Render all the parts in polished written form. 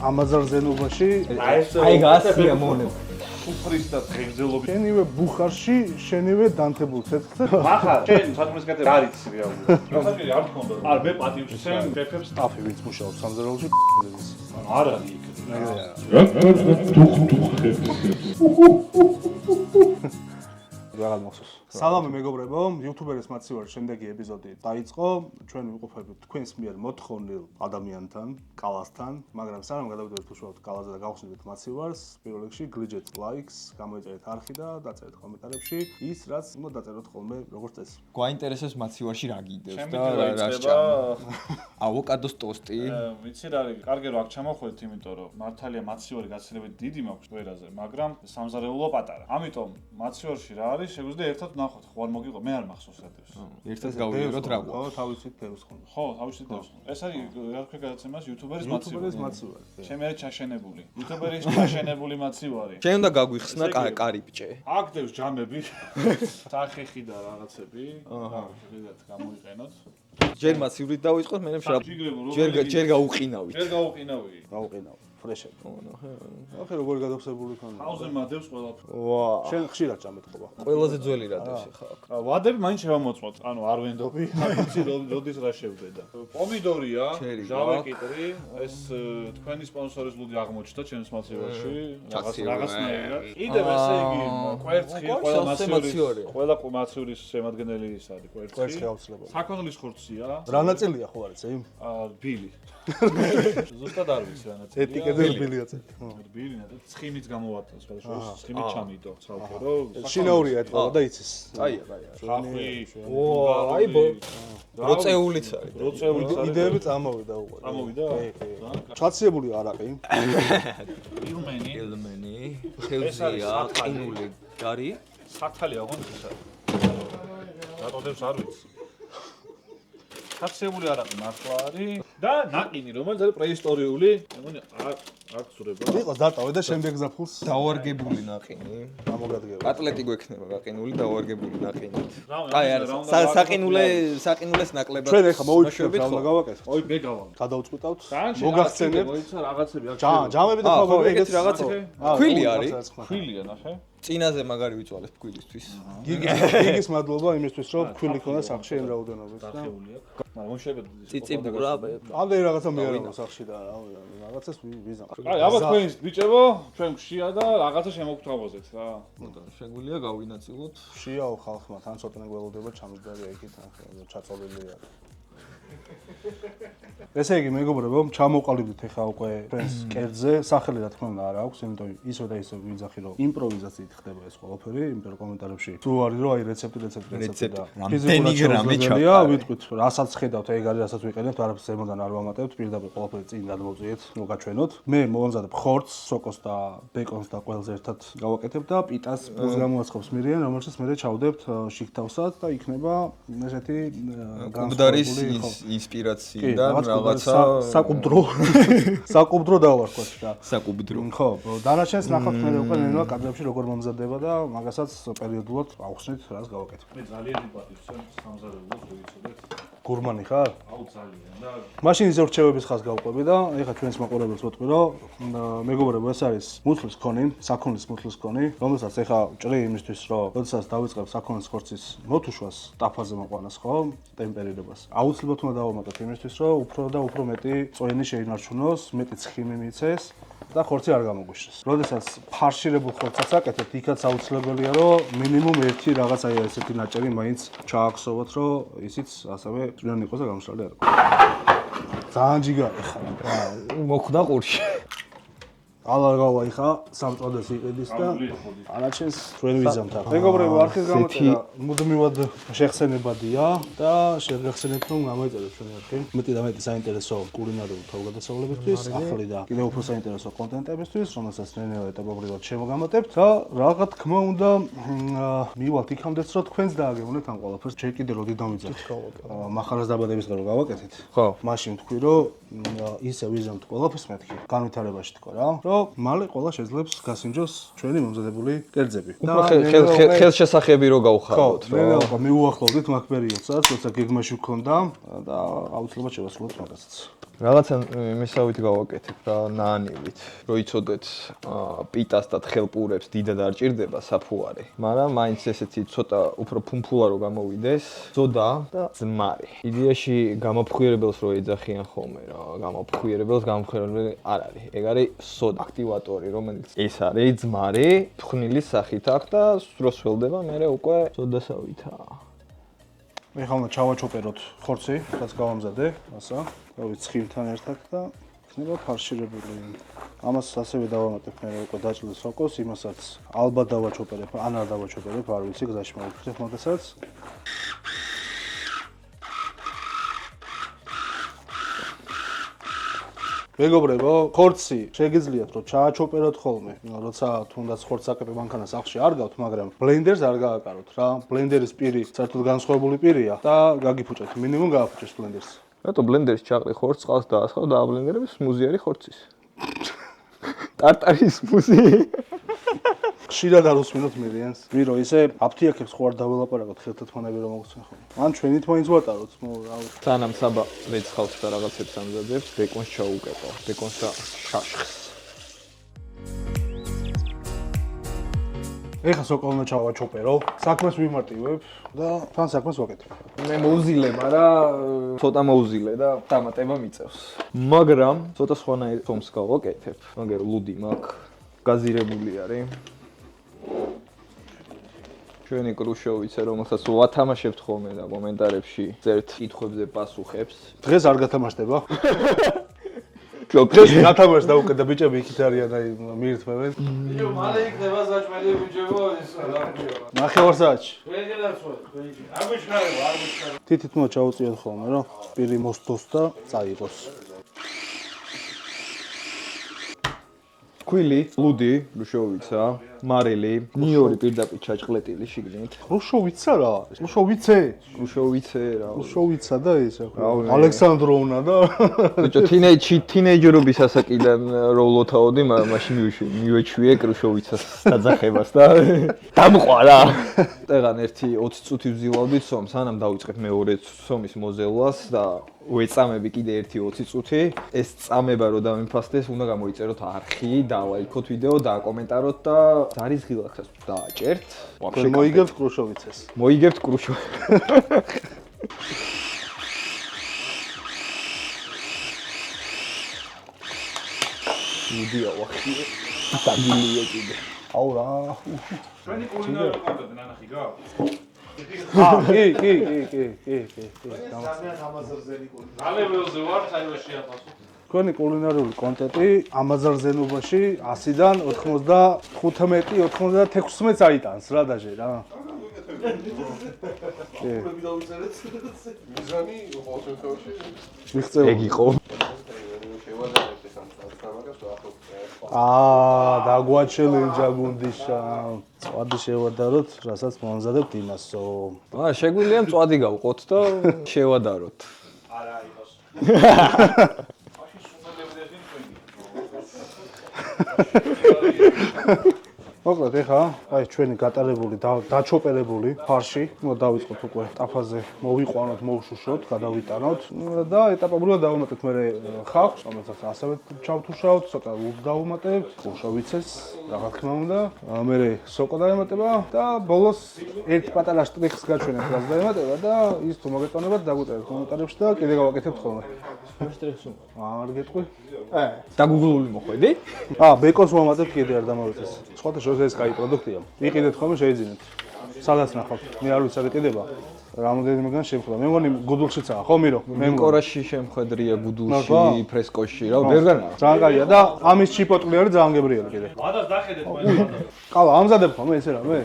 ამაზარზენობაში აი გასია მონე. უფრის და ღერძელობის. შენივე ბუხარში, შენივე დანთებულ ცეცხლზე. მახარ, შენ საკუთრის კეთე არ იცი რეალურად. გასაგები არ თქონდა. არ მე პატივს შენ შეფებს ტაფი ვინც მუშაობს სამზარეულოში დეს. არ არის იქ. რაღაც მახსოვს. სალამი მეგობრებო, YouTuber-ის მაცივარის შემდეგი ეპიზოდი დაიწყო. ჩვენ ვიყოფებით თქვენს მიერ მოთხოვნილ ადამიანთან, კალასთან, მაგრამ სანამ გადავიდეთ უშუალოდ კალაზე და გავხსნით მაცივარს, პირველ რიგში გლიჯეთ ლაიქს, გამოიწერეთ არხი და დაწერეთ კომენტარებში ის, რაც უნდა დაწეროთ ხოლმე როგორც წესი. გვაინტერესებს მაცივარში რა გიდევს და ჩემი რა რა სჭამო. ავოკადოს ტოსტი. ვიცი რა არის, კარგი რომ აქ ჩამოხვედით, იმიტომ რომ მართალია მაცივარი გაცილებით დიდი მაქვს ყველაზე, მაგრამ სამზარეულო პატარა. ამიტომ მაცივარში რა არის, შეგვიძლია ერთად ვნახოთ, ხო არ მოგიყო, მე არ მახსოვს რა დევს. ერთად გავიაროთ რა ხო, თავისით დევს ხოლმე. ხო, თავისით დევს. ეს არის რა თქვა გადაცემას YouTuber-ის YouTuber-ის მაცივარი. მაცივარი. ჩემი არის ჩაშენებული. YouTuber-ის ჩაშენებული მაცივარი. შენ უნდა გაგვიხსნა კარიბჭე. აქ დევს ჯამები, სახეხი და რაღაცები. აჰა, შეგიძლიათ გამოიყენოთ. ჯერ მაცივრით დავიწყოთ, მე ჯერ გაუყინავით. ჯერ გაუყინავი. გაუყინავ. ფრეშები. ახლა როგორი გადავსებული ქონდა? თავზე მადევს ყველაფერს. ვა, შენ ხშირად ჭამეთყობა. ყველაზე ძველი რა დევს ხა აქ. ვადები მაინც შევამოწმოთ. ანუ არ ვენდობი, იცი როდის რა შევდედა. პომიდორია, ჟავეკიტრი, ეს თქვენი სპონსორის ლუდი აღმოჩნდა ჩემს მაცივარში. რაღაცნაირად. კიდევ ესე იგი, კვერცხი, ყველა მაცივრის შემადგენელი ის არის, კვერცხი. კვერცხი აუცილებელი. საქონლის ხორცია. რა ნაწილია ხო არის ე? ბილი. ზუსტად არ ვიცი რა ნაწილია. ეტიკეტზე ბილია წელი. ბილი და ცხიმიც გამოვატოს, შეიძლება ცხიმით ჩამიდო, ცალკე რო. შინაურია ეთყობა და იცის. აია. ხახვი. აი როწეულიც არის. როწეულიც არის. იდეები წამოვიდა უყურე. წამოვიდა? ჩაციებული არაყი. ილმენი. ხევზია, ყინული, ჯარი. სათალია ოღონდ ისა. რატო დევს არ ვიცი. ჩაცებული არაყი მართლა არის და ნაყინი, რომელიც არის პრეისტორიული. მეგონი არ ცურება. იყოს დატოვე და შემდეგ ზაფხულს დავარგებული ნაყინი. გამოგადგება. კატლეტი გვექნება გაყინული დავარგებული ნაყინი. აი არა, საყინულეს ნაკლებად. ჩვენ ახლა მოვიჩვენებთ რა გავაკეთოთ. ой, მე გავამ. გადავწყვიტავთ. მოგახსენებთ. მოიცა რაღაცები აქ. ჯამები და ფაბები ეგეთი რაღაცები. ქვილი არის. ქვილია ნახე. წინაზე მაგარი ვიწვალებ ქვილისთვის. გიგის მადლობა იმისთვის რომ ქვილი ქონდა სახში ამ რაოდენობით და მაგრამ მოშებეთ ციციბურა. ამდენი რაღაცა მიარავა სახში და რაღაცას ვიზამ. აი, აბა თქვენს ბიჭებო, ჩვენ გშია და რაღაცა შემოგთავაზეთ რა. შეგვიძლია გავინაწილოთ. შიაო ხალხმა თან ცოტნე გველოდება ჩამჯდარი იქით ჩაწოლილია. ესე იგი მეგობრებო, ჩამოყალიბდით ახლა უკვე ჩვენს კერძზე. სახელი რა თქმა უნდა არ აქვს, იმიტომ ისო და ისო ვიძახი რომ იმპროვიზაციით ხდება ეს ყველაფერი, იმიტომ რომ კომენტარებში თუ არის რომ აი რეცეპტი და რამდენი გრამი ჩაყარია, ვიტყვით, რასაც ხედავთ, ეგ არის რასაც ვიყენებთ, არაფერს ზემოდან არ ვამატებთ, პირდაპირ ყველაფერი წინ გადმოვწიეთ, მოგაჩვენოთ. მე მოვამზადებ ხორცს, სოკოს და ბეკონს და ყველზე ერთად გავაკეთებ და პიტას პუს გამოაცხობს მირიან, რომელშიც მე ჩავდებთ შიგთავსად და იქნება ესეთი კუბდარის ინსპირაციიდან რაღაცა საკუბდრო დავარქვათ და საკუბდრო. ხო, დანარჩენს ნახავთ მე უკვე ნელა კადრებში როგორ მომზადდება და მაგასაც პერიოდულად ავხსნით რას გავაკეთებ. მე ძალიან მიპატივს ჩემ სამზარეულოს ვიცოდეთ. გურმანი ხარ? აუ ძალიან და მაშინ ისე რჩევების ხას გავყვები და ეხლა ჩვენს მაყურებელს ვთქვი რომ მეგობრებო ეს არის მუცლის ქონი, საქონლის მუცლის ქონი, რომელსაც ეხლა ჭრი იმისთვის რომ როდესაც დავიწყებ საქონლის ხორცის მოთუშვას, ტაფაზე მოყვანას ხო, ტემპერირებას. აუცილებლად უნდა დავამატოთ იმისთვის რომ უფრო და უფრო მეტი წვენი შეინარჩუნოს, მეტი ცხიმი მიცეს და ხორცი არ გამოგვიშრეს. როდესაც ფარშირებულ ხორცს აკეთებთ, იქაც აუცილებელია რომ მინიმუმ ერთი რაღაც აი ესეთი ნაჭერი მაინც ჩააქსოვოთ, რომ ისიც ასევე წვნიანი იყოს და გამშრალი არ იყოს. ძალიან ჯიგარი ხარ. მოხვდა ყურში. ალარგავა იხა სამწვადეს იყიდის და ანაჩენს ჩვენ ვიზამთ ახლა. მეგობრებო, არქის გამოტანა მუდმივად შეხსენებადია და შეგახსენებთ რომ გამოიწერეთ ჩვენი არქი. მეტი და მეტი საინტერესო კულინარიული თავგადასავლებისთვის, ახალი და კიდევ უფრო საინტერესო კონტენტებისთვის, რომელსაც ნელ-ნელა ეტაპობრივად შემოგამატებთ და რა თქმა უნდა მივალთ იქამდეც რომ თქვენს დააგებინოთ ამ ყველაფერს. ჯერ კიდევ როდი დამიძახთ. მახარას დაბადებისგან რომ გავაკეთეთ. ხო. მაშინ თქვი რომ ისე ვიზამთ ყველაფერს მეთქი. განვითარებაში თქვა რა. რომ რომ მალე ყველა შეძლებს გასინჯოს ჩვენი მომზადებული კერძები. უფრო ხელშესახები რო გავხაროთ რა. ხო, მე უახლოვდით მაკბერიოსაც, როცა გეგმაში ვქონდა და აუცილებლად შევასრულოთ მაგასაც. რაღაცა მისავით გავაკეთებ რა ნაანივით, რომ იცოდეთ პიტას და თხელპურებს დიდად არ ჭირდება საფუარი, მაგრამ მაინც ესეთი ცოტა უფრო ფუმფულა რო გამოვიდეს, ზოდა და ძმარი. იდეაში გამოფხვიერებელს რო ეძახიან ხოლმე რა, გამოფხვიერებელი არ არის. ეგ არის სოდა აქტივატორი, რომელიც ეს არის ძმარი, თხნილის სახით აქვს და სროს ველდება, მერე უკვე სოდასავითაა. ეხლა უნდა ჩავაჩოპეროთ ხორცი, რაც გავამზადე, ასა, რავით, ცხიმთან ერთად და იქნება ფარშირებული. ამას ასევე დავამატებ მე უკვე დაჭრილ სოკოს, იმასაც ალბათ დავაჩოპერებ, ან არ დავაჩოპერებ, არ ვიცი, გზაში მოვიქცევ მაგასაც. მეგობრებო, ხორცი შეგიძლიათ რომ ჩააჩოპეროთ ხოლმე, როცა თუნდაც ხორცაკები მანქანას სახლში არ გავთ, მაგრამ ბლენდერს არ გააკაროთ რა. ბლენდერის პირი საერთოდ განსხვავებული პირია და გაგიფუჭეთ, მინიმუმ გააფუჭეს ბლენდერს. რატო ბლენდერში ჩაყრი ხორცს, წყალს დაასხავ და აბლენდერები სმუზი არის ხორცის. ტარტარის სმუზი. ხშირად არ უსმინოთ მერიანს. ვირო ისე აფთიაქებს ხო არ დაველაპარაკოთ ხელთათმანები რომ მოგცენ ხოლმე. მან ჩვენით მაინც ვატაროთ, რა ვიცი. სანამ საბა რეცხავს და რაღაცებს ამზადებს, ბეკონს ჩაუკეტო. ბეკონს და შაშხს. ეხლა სოკო უნდა ჩავაჩოპერო, საქმეს ვიმარტივებ და თან საქმეს ვაკეთებ. მე მოუზილე, მაგრამ ცოტა მოუზილე და დამატება მიწევს. მაგრამ ცოტა სხვანაირ თომს გავაკეთებ. მაგრამ ლუდი მაქვს, გაზირებული არის. ჩვენი კრუშოვიცე, რომელსაც ვათამაშებთ ხოლმე და კომენტარებში წერთ კითხვებზე პასუხებს. დღეს არ გათამაშდება. დღეს გათამაშდა უკვე და ბიჭები იქით არიან, აი მიირთმევენ. იო, მალე იქნება საჭმელი ბიჭებო, ის რა ქვია. ნახევარსაათში. ვეგერაცო, არ გიჩქარება, არ გიჩქარება. თითით უნდა ჩაუწიოთ ხოლმე, რომ პირი მოსდოს და წაიღოს. ქვილი, ლუდი, რუშოვიცა, მარილი, ნიორი პირდაპირ ჩაჭყლეტილი შიგნით. რუშოვიცა რა არის? რუშოვიცე? რუშოვიცე რა. რუშოვიცა და ის ალექსანდროვნა და ბიჭო, თინეიჯერობის ასაკიდან რო ვლოთაოდი, მაშინ მივეჩვიე კრუშოვიცას დაძახებას და დამყვა. ეგან ერთი 20 წუთი ვზილავდით სომს, სანამ დავიწყებ მეორე სომის მოზელვას და ვეწამები კიდე ერთი 20 წუთი. ეს წამება რო დამიფასდეს, უნდა გამოიწეროთ არხი, დალაიქოთ ვიდეო, დააკომენტაროთ და ზარის ღილაკსაც დააჭერთ. მოიგებთ კრუშოვიცას. მოიგებთ კრუშო. ვიდეო ვახი. დაგილია კიდე. აუ რა. ჩვენი კულინარიული კონტენტი ნანახი გაქვს? კი. ძალიან ამაზრზენი კულინარიული. ალეველზე ვარ, საერთოდ შეაფასო. თქვენი კულინარიული კონტენტი ამაზარზენობაში 100-დან 95-96 წაიტანს რა დაჟე რა. მიზანი ყოველ შემთხვევაში მიღწევა. ეგ იყო. დაგვაჩელენჯა გუნდიშა. წვადი შევადაროთ, რასაც მომზადებთ იმასო. შეგვიძლია მწვადი გავყოთ და შევადაროთ. არა იყოს. მოკლედ ეხა აი ჩვენი გატარებული დაჩოპერებული ფარში უნდა დავიწყოთ უკვე ტაფაზე მოვიყვანოთ, მოვშუშოთ, გადავიტანოთ და ეტაპობრივად დავუმატებთ მე ხავს, რომელსაც ასევე ჩავთუშავთ, ცოტა ლუდს დავუმატებთ, კრუშოვიცეს, რა თქმა უნდა, მე სოკო დაემატება და ბოლოს ერთ პატარა შტრიხს გაჩვენებთ, რაც დაემატება და ის თუ მოგეწონებათ დაგვიწერეთ კომენტარებში და კიდე გავაკეთებთ ხოლმე. შტრიხს არ გეტყვი? დაგუგლული მოხვედი? ბეკონს ვამატებ კიდე არ დამავიწყეს. სხვათა შორის ეს კაი პროდუქტია. იყიდეთ ხოლმე შეიძინეთ. სადაც ნახავთ. მე არ ვიცი რა გეტიდება. რამოდენიმეგან შემხვდა. მე მგონი გუდულშიცაა, ხო მირო? მე მიკორაში შემხედრია გუდულში, ფრესკოში რა, ბევრგანაა. ძალიან კაია და ამის ჩიპოტლი არის ძალიან გებრიელი კიდე. ვადას დახედეთ მე. ყავა ამზადებ ხოლმე ესე რა, მე.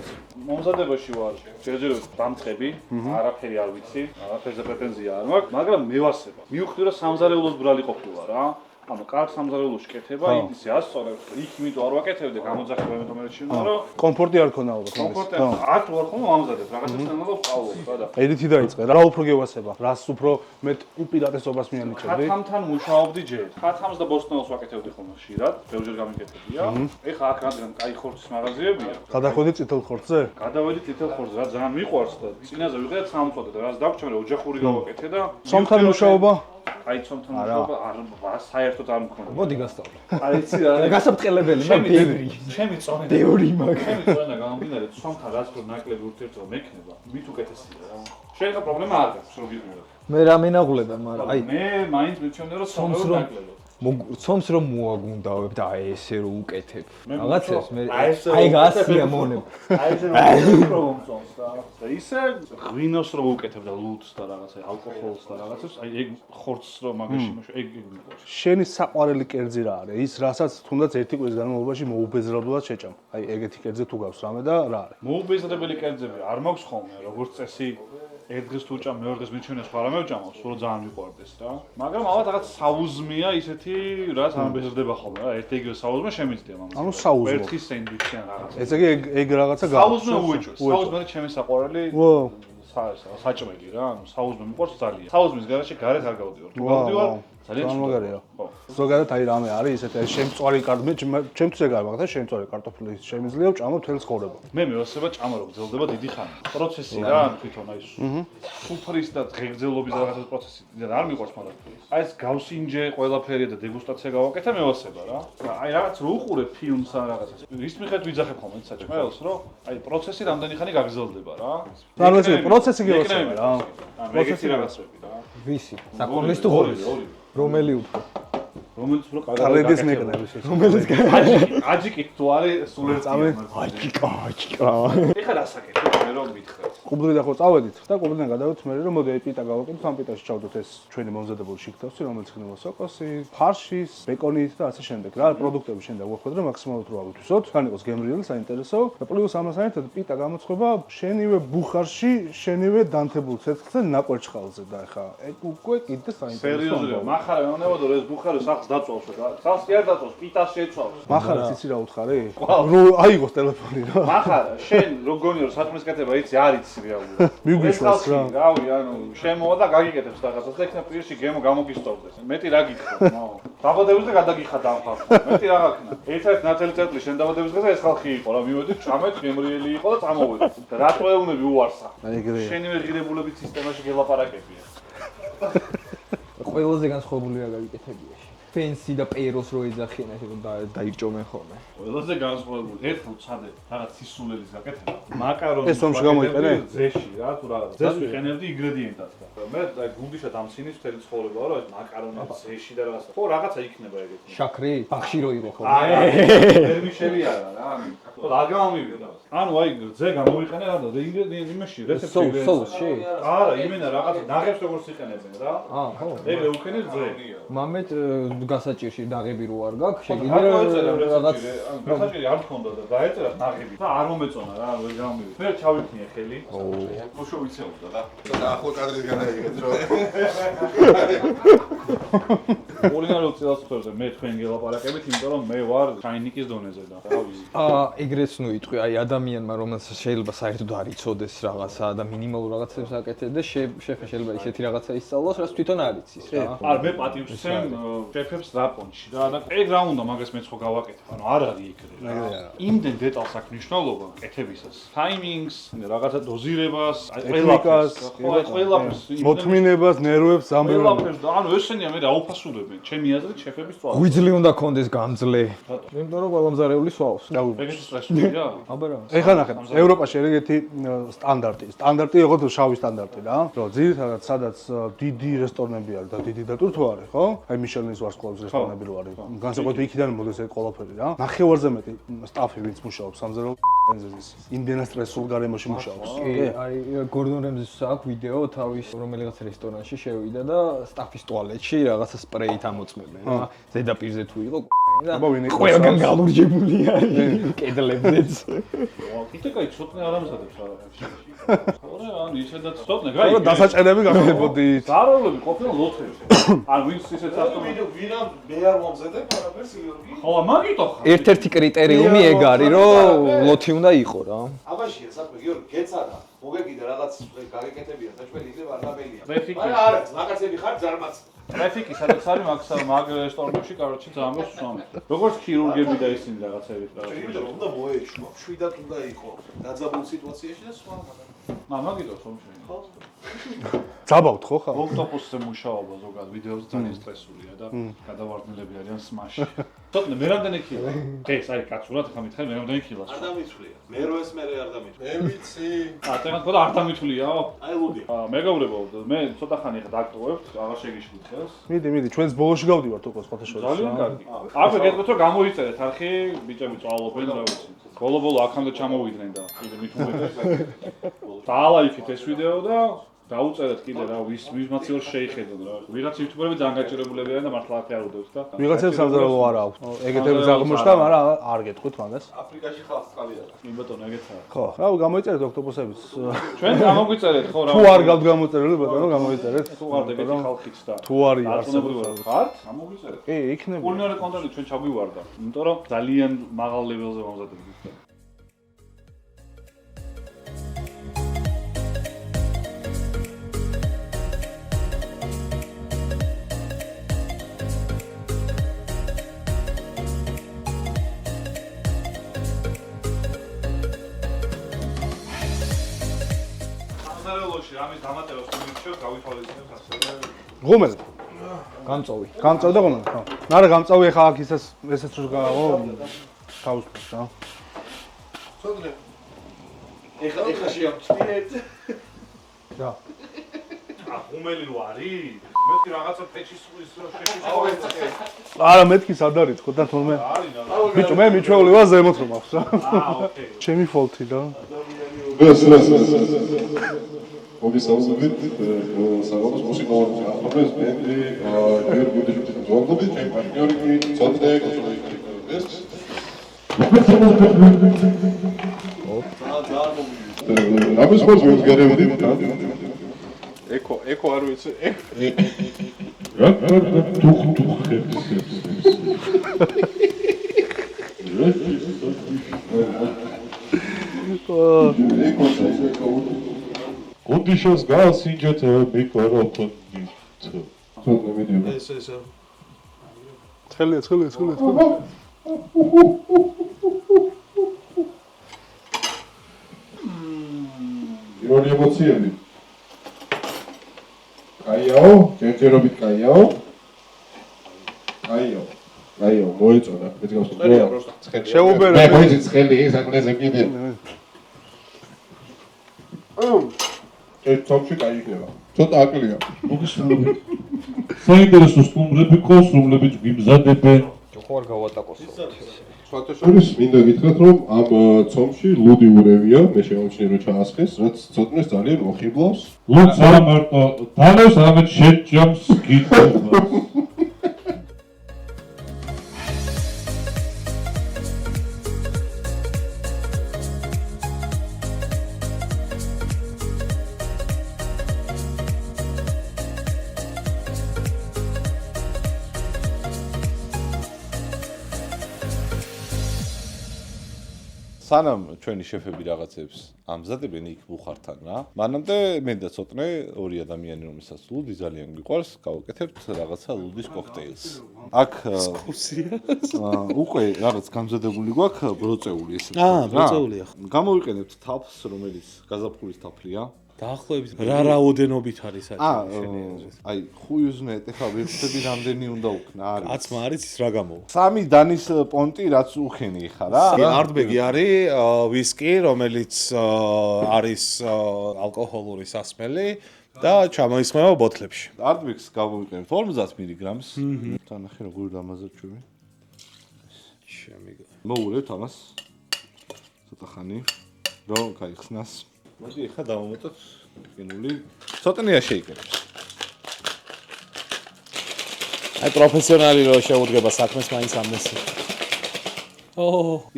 მომზადებაში ვარ. შეგეძლოთ დამწყები, არაფერი არ ვიცი, არაფერზე პრეტენზია არ მაქვს, მაგრამ მე ვასება. მივხვდი რომ სამზარეულოს ბრალი ყოფილა რა. ანუ კარგ სამზარეულოში კეთება, ისე ასწორებს, იქ იმიტომ არ ვაკეთებდი, გამოძახება იმიტომ მე შენა, რომ კომფორტი არ ქონა ალბათ. კომფორტი არ ვარ ხოლმე ამზადებ, რაღაცას უნდა ვსწავლობ, რა და. ედითი დაიწყე. რა უფრო გევასება? რას უფრო მეტ უპირატესობას მიანიჭებდი? ხათამთან მუშაობდი ჯერ. ხათამს და ბოსტნელს ვაკეთებდი ხოლმე ხშირად, ბევრჯერ გამიკეთებია. ეხლა აქ რადგან კაი ხორცის მაღაზიებია. გადახვედი წითელ ხორცზე? გადავედი თითელ ხორცზე, რა ძალიან მიყვარს და წინაზე ვიყიდე 13 და რაც დავჭამე, რა ოჯახური გავაკეთე და სომთან მუშაობა? აი სომთან მუშაობა არ საერთოდ არ მქონდა. მოდი გასწავლე. აი იცი რა, გასაფრთხელებელი მაგრამ ბევრი. ჩემი წონა. ბევრი მაგ. ჩემი წონა გამომდინარე, სომთან რაც რო ნაკლები ურთიერთობა მექნება, მით უკეთესია რა. შეიძლება პრობლემა არ გაქვს, რო გიყვიროთ. მე რა მენაღვლება, მაგრამ აი მე მაინც მივჩვენე რომ სომს რო ნაკლებო. ცომს რომ მოაგუნდავებ და აი ესე რომ უკეთებ. მე რაღაცებს მე აი აი გასია მონებ. აი ესე რომ მომწონს და ისე ღვინოს რო უკეთებ და ლუდს და რაღაცა ალკოჰოლს და რაღაცებს აი ეგ ხორცს რო მაგაში ეგ მიყვარს. შენი საყვარელი კერძი რა არის? ის რასაც თუნდაც ერთი კვირის განმავლობაში მოუბეზრებლად შეჭამ. აი ეგეთი კერძი თუ გაქვს რამე და რა არის? მოუბეზრებელი კერძები არ მაქვს ხოლმე, როგორც წესი ერთ დღეს თუ ჭამ, მეორე დღეს მიჩვენე სხვა რამე ვჭამავ, სულ ძალიან მიყვარდეს რა. მაგრამ ალბათ რაღაც საუზმეა ისეთი, რაც არ ბეზრდება ხოლმე რა. ერთ იგივე საუზმე შემიძლია მაგას. ანუ საუზმო. ერთი სენდვიჩი ან რაღაცა. ესე იგი ეგ რაღაცა გაქვს. საუზმე უეჭვეს. საუზმე არის ჩემი საყვარელი საჭმელი რა, ანუ საუზმე მიყვარს ძალიან. საუზმის გარშე გარეთ არ გავდივარ. თუ გავდივარ, ძალიან მაგარია. ზოგადად აი რამე არის ისეთი შემწვარი კარტოფილი, ჩემთვის ეგ არ მაგდა, შემწვარი კარტოფილი შემიძლია ვჭამო მთელ ცხოვრება. მე მევასება ჭამა რო გრძელდება დიდი ხანი. პროცესი რა, თვითონ აი სუფრის და დღეგრძელობის რაღაცა პროცესი არ მიყვარს მაგრამ. აი ეს გავსინჯე ყველაფერი და დეგუსტაცია გავაკეთე მევასება რა. აი რაღაც რო უყურებ ფილმს ან რაღაცას. ის მიხედვით ვიძახებ ხოლმე საჭმელს, რომ აი პროცესი რამდენი ხანი გაგრძელდება რა. ანუ ეს პროცესი გევასება რა. პროცესი რაღაცები რა. ვისი? საკონლის თუ ღორის? რომელი უფრო? რომელიც უფრო კარების მეკნების ეს. რომელიც აჯიკით თუ არის სულ ერთ აჯიკა. ეხლა რასაკეთებ მე რომ მითხრათ. კუბლიდან ხო წავედით და კუბლიდან გადავით მე რომ მოდი პიტა გავაკეთოთ, ამ პიტაში ჩავდოთ ეს ჩვენი მომზადებული შიგთავსი, რომელიც ხდება სოკოსი, ფარშის, ბეკონით და ასე შემდეგ. რა პროდუქტები შენდა გვახვედრა მაქსიმალურად რო ავიტვისოთ, თან იყოს გემრიელი, საინტერესო და პლუს ამას საერთოდ პიტა გამოცხობა შენივე ბუხარში, შენივე დანთებულ ცეცხლზე, ნაკვერჩხალზე და ეხა ეგ უკვე კიდე საინტერესო. სერიოზულად, მახარა მეუბნებოდა რომ ეს ბუხარი სახს დაწვავს რა. სახს კი არ დაწვავს, პიტას შეცვალს. მახარა იცი რა უთხარი? რო აიღოს ტელეფონი რა. მახარა, შენ რო გონი რომ საქმეს კეთება იცი, არ იცი რეალურად. მიგვიშვას რა. რავი, ანუ შემოვა და გაგიკეთებს რაღაცას და იქნა პირში გემო გამოგისწორდეს. მეტი რა გითხო, მაო. დაბადების და გადაგიხადა ამ ხალხს. მეტი რა გაქნა. ერთ-ერთ ნათელი წერტილი შენ დაბადების დღეზე ეს ხალხი იყო რა, მივედი, ჭამეთ, გემრიელი იყო და წამოვედი. რატო ეუბნები უარსა? ეგრეა. შენივე ღირებულების სისტემაში გელაპარაკებია. ყველაზე განსხვავებულია გავიკეთებია. ფენსი და პეროს რო ეძახიან ესე რომ დაირჭომენ ხოლმე. ყველაზე განსხვავებული ერთხელ ვცადე რაღაც სისულელის გაკეთება. მაკარონი ეს ომში გამოიყენე? ძეში რა თუ რაღაც. ძეს ვიყენებდი ინგრედიენტად და მე აი გუნდიშად ამცინის მთელი ცხოვრება რა ეს მაკარონი ძეში და რაღაცა. ხო რაღაცა იქნება ეგეთი. შაქრი? ბახში რო იყო ხოლმე. ვერმიშელი არა რა. ხო რა გამომივიდა. ანუ აი ძე გამოვიყენე რა და იმაში რეცეპტი. სოუსში? არა, იმენა რაღაცა ნაღებს როგორც იყენებენ რა. ხო. ეგრე უქენებ ძე. მამეთ გასაჭირში დაღები რო არ გაქვს, შეგიძლია შეგიძლია რაღაც გასაჭირი არ მქონდა და დაეწერა ნაღები. და არ მომეწონა რა, ვერ გამომივიდა. მე ჩავიქნიე ხელი. უშო ვიცეობდა რა. და ახლა კადრის განაიღეთ რომ ორინალურ წელსწორზე მე თქვენ გელაპარაკებით, იმიტომ რომ მე ვარ ჩაინიკის დონეზე და რა ვიცი. ეგრეც ნუ იტყვი, აი ადამიანმა რომელსაც შეიძლება საერთოდ არ იცოდეს რაღაცა და მინიმალურ რაღაცებს აკეთებს და შეფე შეიძლება ისეთი რაღაცა ისწავლოს, რაც თვითონ არ იცის რა. არ მე პატივს ვცემ შეფებს რაპონში და ეგ რა უნდა მაგას მეც ხო გავაკეთებ, ანუ არ არის ეგრე რა. იმდენ დეტალს აქვს მნიშვნელობა კეთებისას. ტაიმინგს, რაღაცა დოზირებას, აი ყველაფერს, მოთმინებას, ნერვებს, ამბებს. ყველაფერს და ანუ ესენია მე დაუფასულებენ, ჩემი აზრით შეფების წვალ. ღვიძლი უნდა კონდეს გამძლე. იმიტომ რომ ყველა მზარეული სვავს. ეგეთი სტრესულია? აბა რა. ეხლა ნახე, ევროპაში ეგეთი სტანდარტი. სტანდარტი იყო თუ შავი სტანდარტი რა. რომ ძირითადად სადაც დიდი რესტორნები არის და დიდი დატვირთვა არის, ხო? აი მიშელინის ვარსკვლავის რესტორნები რო არის. განსაკუთრებით იქიდან მოდის ეს ყველაფერი რა. ნახევარზე მეტი სტაფი ვინც მუშაობს სამზარეულო პენზელის. იმდენად სტრესულ გარემოში მუშაობს. აი გორდონ რემზის აქვს ვიდეო თავის რომელიღაც რესტორანში შევიდა და სტაფის ტუალეტში რაღაცა სპრეით ამოწმებენ რა. ზედაპირზე თუ იყო და ყველგან galurjებული არის კედლებზეც. კიდე კაი ცოტნე არ ამზადებს რაღაცა. ორე ან ისედაც ცოტნე გაიგე. ხო, დასაჭერები გახდებოდით. ზაროლები ყოფილან ლოთრებში. ან ვინც ისეთ ავტომატს. ვინამ მე არ მომზადებ არაფერს გიორგი. ხო, მაგიტო ხარ. ერთ-ერთი კრიტერიუმი ეგ არის, რომ ლოთი უნდა იყო რა. აბაშია საქმე გიორგი გეცადა. მოგეკიდა რაღაც გაგეკეთებია საჭმელი იქნება არ დაბელია. ტრეფიკი. მაგრამ არა, მაგაცები ხარ ძარმაც. ტრეფიკი სადაც არის მაგ რესტორნებში, короче, ძალიან მსვამი. როგორც ქირურგები და ისინი რაღაცები შეიძლება უნდა მოეშვა, შვიდად უნდა იყო დაძაბულ სიტუაციაში და სხვა მაგრამ. მაგიტო ხომში. ხო. ძაბავთ ხო ხა? ოქტოპუსზე მუშაობა ზოგადად ვიდეოზე ძალიან სტრესულია და გადავარდნილები არიან სმაში. ცოტნე მე რამდენი კილო? ეს აი კაცურად ხა მითხარ მე რამდენი კილოს? არ დამიცვლია. მე რო ეს მე არ დამიცვლია. მე ვიცი. ატემა თქო და არ დამითვლიაო? აი ლუდი. მეგობრებო, მე ცოტა ხანი ხა დაგტოვებთ, აღარ შეგიშლით ხელს. მიდი, ჩვენს ბოლოში გავდივართ უკვე სხვათა შორის. ძალიან კარგი. აქვე გეტყვით რომ გამოიწერეთ არხი, ბიჭები წვალობენ რა ვიცი. ბოლო აქამდე ჩამოვიდნენ და კიდე მით უმეტეს. დაალაიქეთ ეს ვიდეო და დაუწერეთ კიდე რა ვისმაც რომ შეიხედონ რა. ვიღაც იუთუბერები ძალიან გაჭირებულები არიან და მართლა არ ფიარუდებს და. ვიღაცებს სამზარეულო არ აქვს. ეგეთებს აღმოჩნდა, მაგრამ არ გეტყვით მაგას. აფრიკაში ხალხს წყალი არა. იმ ბატონო ეგეცა. ხო, რა გამოიწერეთ ოქტოპუსების. ჩვენ გამოგვიწერეთ ხო რა. თუ არ გავთ გამოწერილი ბატონო, გამოიწერეთ. თუ არ დეგეთი ხალხიც და. თუ არის არწმუნებული ხართ, გამოგვიწერეთ. კი, იქნება. კულინარული კონტენტი ჩვენ ჩაგვივარდა, იმიტომ რომ ძალიან მაღალ ლეველზე ვამზადებთ. ამის დამატებას მომიჩნევ, გავითვალისწინებ ასევე. ღუმელი. გამწოვი. გამწოვდა ღუმელი, ხო. არა, გამწოვი ხა აქ ესეც რო გააო თავისუფლად რა. ცოტნე. ეხა შეამჩნიეთ. რა. ღუმელი რო არის? მეთქი რაღაცა პეჩის შეშიშ. არა, მეთქი სად არის თქო და თურმე. ბიჭო, მე მიჩვეული ვარ ზემოთ რომ აქვს რა. ოკეი. ჩემი ფოლტი რა. Раз. მოგესალმებით, საღამოს მუსიკალური ახლობლებს ბენდი გიორგი გუდეშვილის ძვალდობით, ჩემი პარტნიორი ცოტნე ეს. ამის ხოს ვიგერებდი და ეკო არ ვიცი. რა თუ Conditions gaz injet microphone. Ცოტნე მიდიოდა. ეს ცხელია. პირველი ემოციები. კაიაო, ჯერჯერობით კაიაო. კაიაო, მოეწონა, მეც გავსწორე. ცხელი. შეუბერე. მე მოიცი ცხელი, საკნეზე კიდე. ეს თოფში კაიქნება. ცოტა აკლია. მოგესალმებით. საინტერესო სტუმრები ყავს, რომლებიც გიმზადებენ. ხო არ გავატაკოსო. სხვათაშორის მინდა გითხრათ, რომ ამ ცომში ლუდი ურევია, მე შემოვჩინე რომ ჩაასხეს, რაც ცოტნეს ძალიან მოხიბლავს. ლუდს არა მარტო დალევს, არამედ შეჭამს გიტყვას. სანამ ჩვენი შეფები რაღაცებს ამზადებენ იქ ბუხართან რა. მანამდე მე და ცოტნე ორი ადამიანი რომელსაც ლუდი ძალიან გვიყვარს, გავაკეთებთ რაღაცა ლუდის კოქტეილს. აქ უკვე რაღაც გამზადებული გვაქვს ბროწეული ესე. ბროწეულია. გამოვიყენებთ თაფლს, რომელიც გაზაფხულის თაფლია. დაახლოებით რა რაოდენობით არის საჭირო? აი, ხუიუზმეთ, ეხლა ვიხსები რამდენი უნდა უქნა, არის. კაცმა არის ის რა გამო? 3 დანის პონტი რაც უხენი ხა რა. არტბეგი არის ვისკი, რომელიც არის ალკოჰოლური სასმელი და ჩამოისხმება ბოთლებში. არტბეგს გავუიყენებთ 50 მგ-ს. თანახე როგორ დამაზარჩვები. მოურევთ ამას. ცოტა ხანი რომ გაიხსნას. მოდი ახლა დავამოტოთ გენული. ცოტნეა შეიკრებს. აი პროფესიონალი რო შეუდგება საქმეს მაინც ამნესი.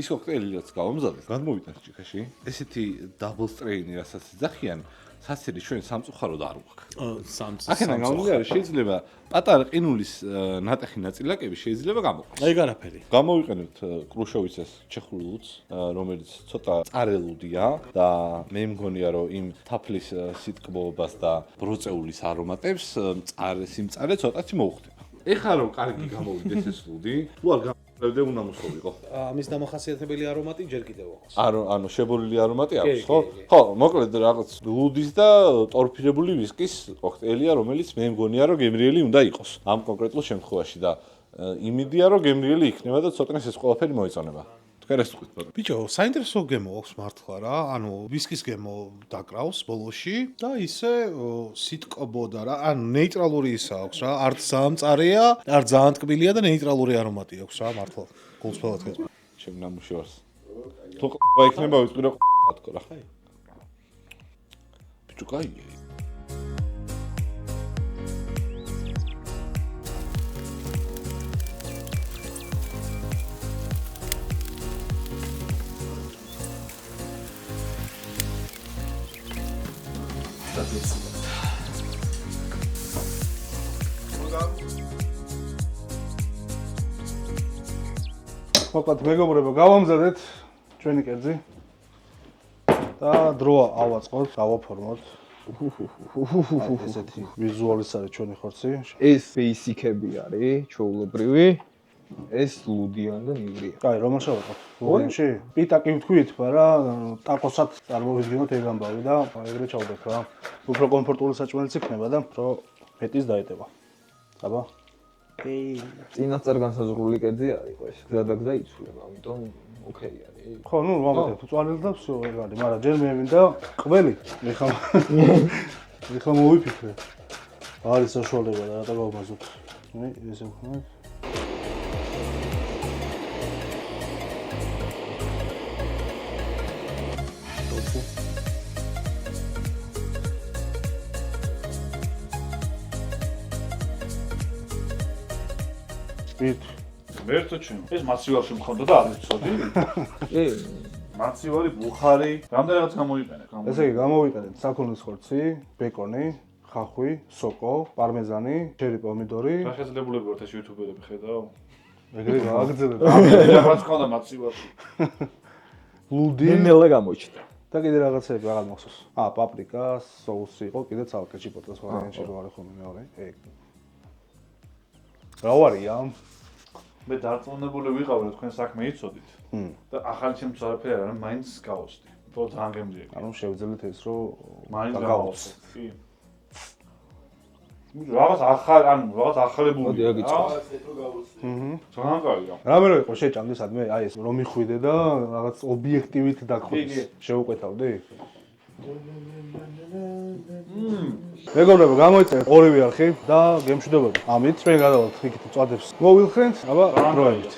ის კოქტეილი რაც გავამზადეთ, გადმოვიტანთ ჭიქაში. ესეთი დაბლ სტრეინი, რასაც ეძახიან, სასირი ჩვენ სამწუხაროდ არ გვაქვს. აქედან სამწუხაროდ. გამომდინარე შეიძლება პატარა ყინულის ნატეხი ნაწილაკები შეიძლება გამოყენოს. აი განაფერი. გამოვიყენებთ კრუშოვიცის ჩეხური ლუდს, რომელიც ცოტა წარელუდია და მე მგონია რომ იმ თაფლის სიტკბობას და ბროწეულის არომატებს სიმწარე ცოტათი მოუხდება. ეხლა რომ კარგი გამოვიდეს ეს ლუდი, თუ არ გამოვიდე უნდა მოსულიყო. ამის დამახასიათებელი არომატი ჯერ კიდევ აქვს. ანუ შებოლილი არომატი აქვს, ხო? ხო, მოკლედ რაღაც ლუდის და ტორფირებული ვისკის კოქტეილია, რომელიც მე მგონია რომ გემრიელი უნდა იყოს ამ კონკრეტულ შემთხვევაში და იმედია რომ გემრიელი იქნება და ცოტნეს ეს ყველაფერი მოიწონება. თქვენ ეს თქვით ბატონო. ბიჭო, საინტერესო გემო აქვს მართლა რა. ანუ ვისკის გემო დაკრავს ბოლოში და ისე სიტკბოდა რა. ანუ ნეიტრალური ისა აქვს რა. არ ძალიან მწარეა, არ ძალიან ტკბილია და ნეიტრალური არომატი აქვს რა მართლა. გულწრფელად გეტყვი. ჩემ ნამუშევარს. თუ იქნება ვიტყვი რა თქო რა. ბიჭო, კაია. მოკლედ მეგობრებო, გავამზადეთ ჩვენი კერძი და დროა ავაწყოთ, გავაფორმოთ. ესეთი ვიზუალის არის ჩვენი ხორცი. ეს ბეისიკები არის, ჩვეულებრივი. ეს ლუდიან და ნივრია. კაი, რომ შევაკოთ? ლუდიანში? პიტაკი ვთქვით, მაგრამ ტაკოსაც წარმოვიდგინოთ ეგ ამბავი და ეგრე ჩავდეთ რა. უფრო კომფორტული საჭმელიც იქნება და უფრო მეტის დაეტევა. აბა. წინასწარ განსაზღვრული კერძი არის ხო ეს. გზადაგზა იცვლება, ამიტომ ოკეი არის. ხო, ნუ მომდეთ უწვალილ და всё ეგ არის, მაგრამ ჯერ მე მინდა ყველი. ეხლა მოვიფიქრე. არის საშუალება და რატო გავმაზოთ. მე ესე ვქნა. ვით მერტო ჩემ ეს მაცივარში მქონდა და არ ვიცოდი. კი. მაცივარი, ბუხარი, რამდენადაც გამოიყენე. ესე იგი გამოვიყენეთ საქონლის ხორცი, ბეკონი, ხახვი, სოკო, პარმეზანი, ჩერი პომიდორი. სახეძლებულები ვართ ეს იუთუბერები ხედავ. ეგრე გააგრძელებ. რაღაც ყავდა მაცივარში. ლუდი. ნელ გამოჩნდა. და კიდე რაღაცები რაღაც მახსოვს. პაპრიკა, соуსი იყო, კიდე ცალკე ჩიპოტლეს ვარიანტში რო არის ხოლმე მეორე. ეგ. რა ვარია? მე დარწმუნებული ვიყავ რომ თქვენ საქმე იცოდით. და ახალი ჩემს არაფერი არ არის, მაინც გავოსდი. თო ძალიან გემრიელი. ანუ შევძელით ეს რომ მაინც გავოსდი. კი. რაღაც ახალებული. მოდი აგიწყო. ძალიან კარგია. რამე რო იყო შეჭამდი სადმე, აი ეს რომ მიხვიდე და რაღაც ობიექტივით დაგხვდეს. შეუყვეთავდი? მეგობრებო, გამოიწერეთ ორივე არხი და გემშვიდობები. ამით ჩვენ გადავალთ იქით წვადებს. მოვილხრენთ, აბა დროებით.